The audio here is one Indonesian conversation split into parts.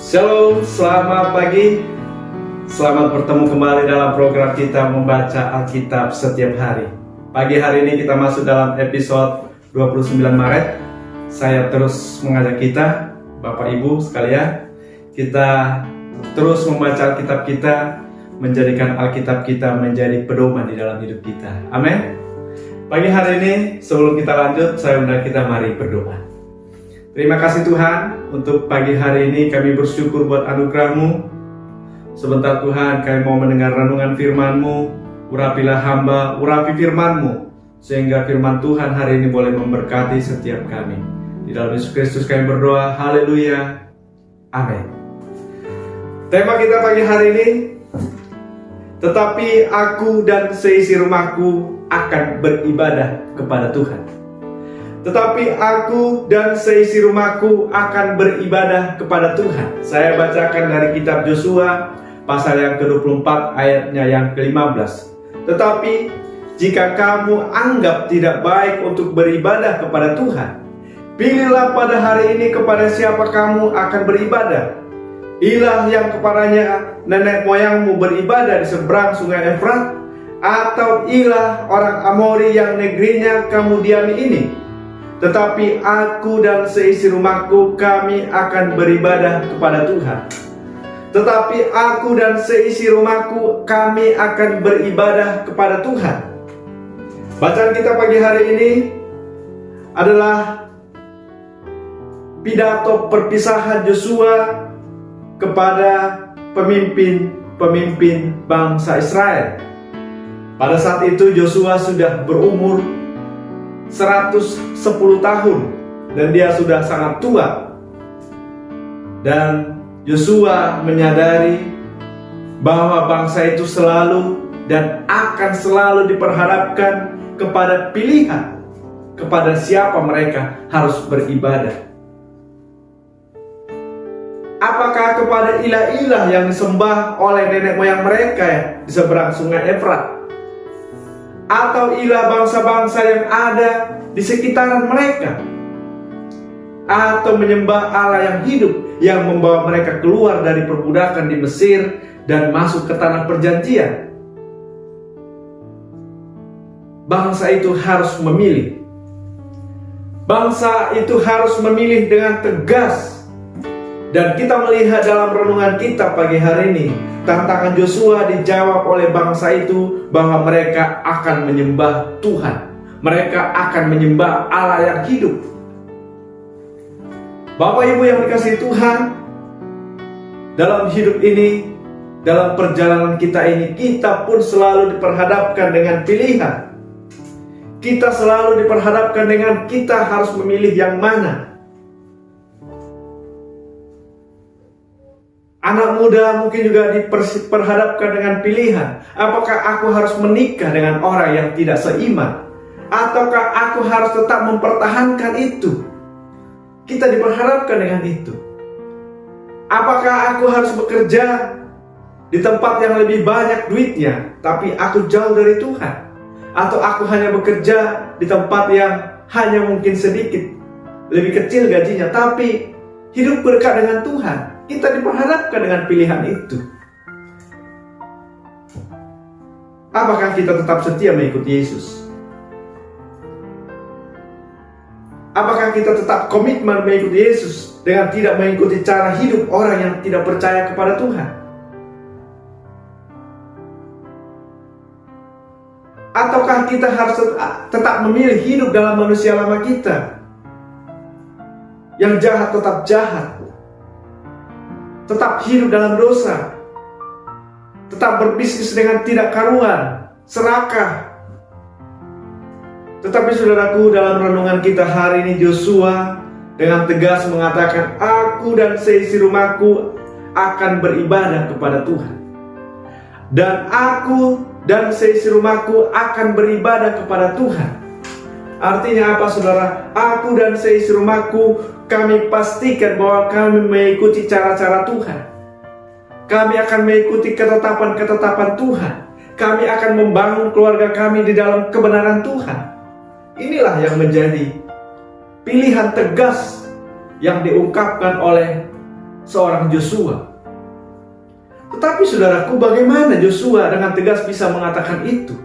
Shalom, selamat pagi. Selamat bertemu kembali dalam program kita membaca Alkitab setiap hari. Pagi hari ini kita masuk dalam episode 29 Maret. Saya terus mengajak kita, Bapak Ibu sekalian, kita terus membaca Alkitab kita, menjadikan Alkitab kita menjadi pedoman di dalam hidup kita. Amin. Pagi hari ini, sebelum kita lanjut, saya undang kita mari berdoa. Terima kasih Tuhan, untuk pagi hari ini kami bersyukur buat anugerah-Mu. Sebentar Tuhan, kami mau mendengar renungan firman-Mu. Urapilah hamba, urapi firman-Mu, sehingga firman Tuhan hari ini boleh memberkati setiap kami. Di dalam Yesus Kristus kami berdoa, haleluya, amin. Tema kita pagi hari ini, tetapi aku dan seisi rumahku akan beribadah kepada Tuhan. Tetapi aku dan seisi rumahku akan beribadah kepada Tuhan. Saya bacakan dari kitab Yosua pasal yang ke-24 ayatnya yang ke-15. Tetapi jika kamu anggap tidak baik untuk beribadah kepada Tuhan, pilihlah pada hari ini kepada siapa kamu akan beribadah. Ilah yang kepadanya nenek moyangmu beribadah di seberang sungai Efrat, atau ilah orang Amori yang negerinya kamu diami ini. Tetapi aku dan seisi rumahku, kami akan beribadah kepada Tuhan. Tetapi aku dan seisi rumahku, kami akan beribadah kepada Tuhan. Bacaan kita pagi hari ini adalah pidato perpisahan Yosua kepada pemimpin bangsa Israel. Pada saat itu Yosua sudah berumur 110 tahun dan dia sudah sangat tua. Dan Yosua menyadari bahwa bangsa itu selalu dan akan selalu diperhadapkan kepada pilihan, kepada siapa mereka harus beribadah. Apakah kepada ilah-ilah yang disembah oleh nenek moyang mereka di seberang sungai Efrat, atau ilah bangsa-bangsa yang ada di sekitaran mereka, atau menyembah Allah yang hidup yang membawa mereka keluar dari perbudakan di Mesir dan masuk ke tanah perjanjian? Bangsa itu harus memilih. Bangsa itu harus memilih dengan tegas. Dan kita melihat dalam renungan kita pagi hari ini, tantangan Yosua dijawab oleh bangsa itu bahwa mereka akan menyembah Tuhan. Mereka akan menyembah Allah yang hidup. Bapak Ibu yang dikasihi Tuhan, dalam hidup ini, dalam perjalanan kita ini, kita pun selalu diperhadapkan dengan pilihan. Kita selalu diperhadapkan dengan kita harus memilih yang mana. Anak muda mungkin juga diperhadapkan dengan pilihan. Apakah aku harus menikah dengan orang yang tidak seiman? Ataukah aku harus tetap mempertahankan itu? Kita diperhadapkan dengan itu. Apakah aku harus bekerja di tempat yang lebih banyak duitnya, tapi aku jauh dari Tuhan? Atau aku hanya bekerja di tempat yang hanya mungkin sedikit, lebih kecil gajinya, tapi hidup berkat dengan Tuhan? Kita diperhadapkan dengan pilihan itu. Apakah kita tetap setia mengikuti Yesus? Apakah kita tetap komitmen mengikuti Yesus dengan tidak mengikuti cara hidup orang yang tidak percaya kepada Tuhan? Ataukah kita harus tetap memilih hidup dalam manusia lama kita? Yang jahat tetap jahat, tetap hidup dalam dosa, tetap berbisnis dengan tidak karuan, serakah. Tetapi saudaraku, dalam renungan kita hari ini, Yosua dengan tegas mengatakan, aku dan seisi rumahku akan beribadah kepada Tuhan. Dan aku dan seisi rumahku akan beribadah kepada Tuhan. Artinya apa saudara? Aku dan seisi rumahku, kami pastikan bahwa kami mengikuti cara-cara Tuhan. Kami akan mengikuti ketetapan-ketetapan Tuhan. Kami akan membangun keluarga kami di dalam kebenaran Tuhan. Inilah yang menjadi pilihan tegas yang diungkapkan oleh seorang Joshua. Tetapi saudaraku, bagaimana Joshua dengan tegas bisa mengatakan itu?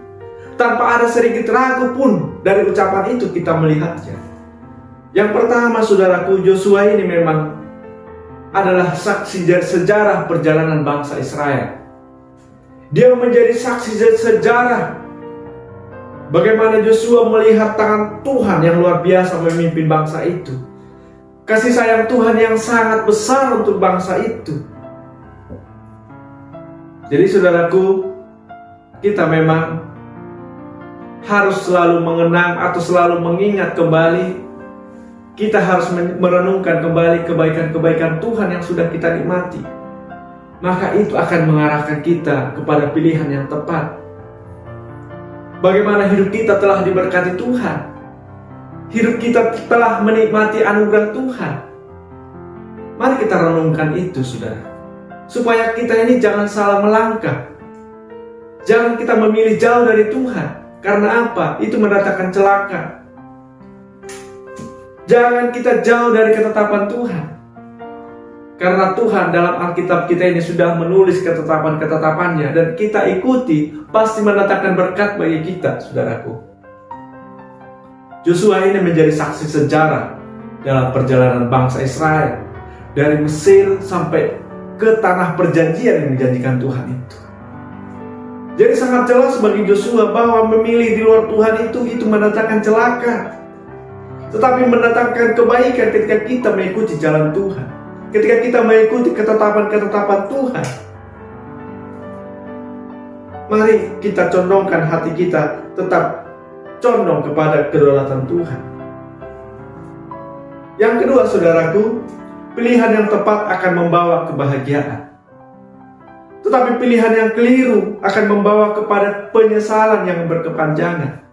Tanpa ada sedikit ragu pun dari ucapan itu kita melihatnya. Yang pertama saudaraku, Joshua ini memang adalah saksi sejarah perjalanan bangsa Israel. Dia menjadi saksi sejarah bagaimana Joshua melihat tangan Tuhan yang luar biasa memimpin bangsa itu. Kasih sayang Tuhan yang sangat besar untuk bangsa itu. Jadi saudaraku, kita memang harus selalu mengenang atau selalu mengingat kembali. Kita harus merenungkan kembali kebaikan-kebaikan Tuhan yang sudah kita nikmati. Maka itu akan mengarahkan kita kepada pilihan yang tepat. Bagaimana hidup kita telah diberkati Tuhan. Hidup kita telah menikmati anugerah Tuhan. Mari kita renungkan itu, saudara. Supaya kita ini jangan salah melangkah. Jangan kita memilih jauh dari Tuhan. Karena apa? Itu mendatangkan celaka. Jangan kita jauh dari ketetapan Tuhan. Karena Tuhan dalam Alkitab kita ini sudah menulis ketetapan-ketetapannya. Dan kita ikuti, pasti mendatangkan berkat bagi kita, saudaraku. Joshua ini menjadi saksi sejarah dalam perjalanan bangsa Israel. Dari Mesir sampai ke tanah perjanjian yang dijanjikan Tuhan itu. Jadi sangat jelas bagi Joshua bahwa memilih di luar Tuhan itu mendatangkan celaka. Tetapi mendatangkan kebaikan ketika kita mengikuti jalan Tuhan. Ketika kita mengikuti ketetapan-ketetapan Tuhan. Mari kita condongkan hati kita tetap condong kepada kedaulatan Tuhan. Yang kedua saudaraku, pilihan yang tepat akan membawa kebahagiaan. Tetapi pilihan yang keliru akan membawa kepada penyesalan yang berkepanjangan.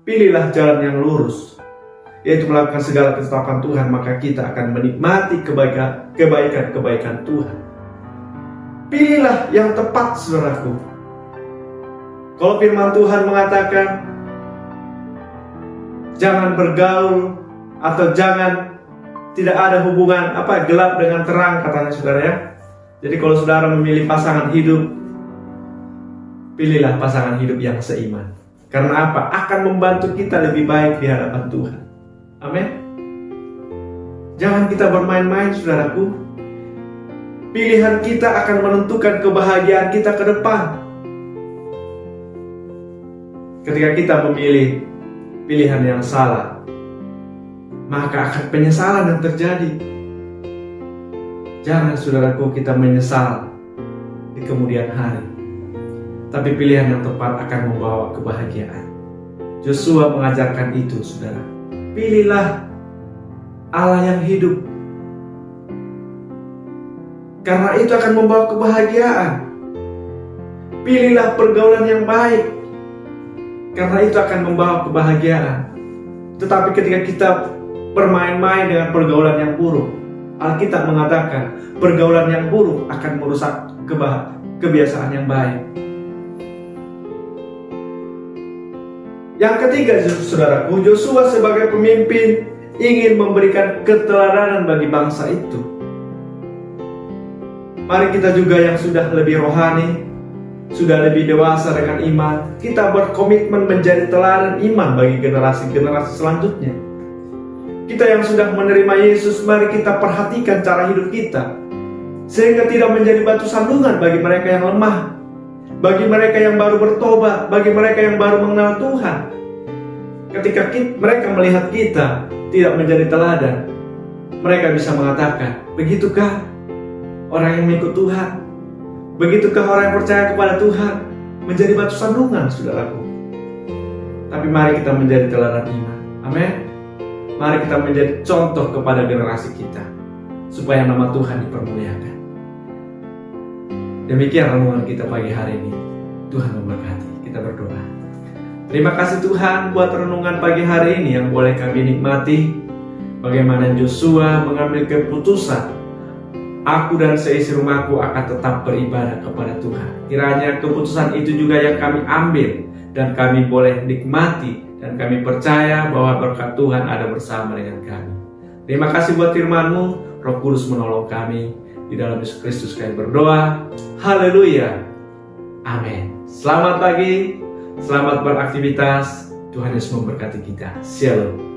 Pilihlah jalan yang lurus, yaitu melakukan segala ketetapan Tuhan, maka kita akan menikmati kebaikan-kebaikan Tuhan. Pilihlah yang tepat, saudaraku. Kalau firman Tuhan mengatakan, jangan bergaul atau jangan tidak ada hubungan gelap dengan terang, katanya saudara ya. Jadi kalau saudara memilih pasangan hidup, pilihlah pasangan hidup yang seiman. Karena apa? Akan membantu kita lebih baik di hadapan Tuhan. Amin. Jangan kita bermain-main, saudaraku. Pilihan kita akan menentukan kebahagiaan kita ke depan. Ketika kita memilih pilihan yang salah, maka akan penyesalan yang terjadi. Jangan saudaraku kita menyesal di kemudian hari. Tapi pilihan yang tepat akan membawa kebahagiaan. Joshua mengajarkan itu, saudara. Pilihlah Allah yang hidup. Karena itu akan membawa kebahagiaan. Pilihlah pergaulan yang baik. Karena itu akan membawa kebahagiaan. Tetapi ketika kita bermain-main dengan pergaulan yang buruk, Alkitab mengatakan pergaulan yang buruk akan merusak kebiasaan yang baik. Yang ketiga, saudaraku, Joshua sebagai pemimpin ingin memberikan keteladanan bagi bangsa itu. Mari kita juga yang sudah lebih rohani, sudah lebih dewasa dengan iman, kita berkomitmen menjadi teladan iman bagi generasi-generasi selanjutnya. Kita yang sudah menerima Yesus, mari kita perhatikan cara hidup kita, sehingga tidak menjadi batu sandungan bagi mereka yang lemah, bagi mereka yang baru bertobat, bagi mereka yang baru mengenal Tuhan. Ketika mereka melihat kita tidak menjadi teladan, mereka bisa mengatakan, begitukah orang yang mengikut Tuhan? Begitukah orang yang percaya kepada Tuhan? Menjadi batu sandungan, saudaraku. Tapi mari kita menjadi teladan iman. Amin. Mari kita menjadi contoh kepada generasi kita, supaya nama Tuhan dipermuliakan. Demikian renungan kita pagi hari ini. Tuhan memberkati. Kita berdoa. Terima kasih Tuhan buat renungan pagi hari ini yang boleh kami nikmati. Bagaimana Joshua mengambil keputusan, aku dan seisi rumahku akan tetap beribadah kepada Tuhan. Kiranya keputusan itu juga yang kami ambil, dan kami boleh nikmati, dan kami percaya bahwa berkat Tuhan ada bersama dengan kami. Terima kasih buat firman-Mu. Roh Kudus menolong kami. Di dalam Yesus Kristus kami berdoa. Haleluya. Amin. Selamat pagi, selamat beraktivitas. Tuhan Yesus memberkati kita. Shalom.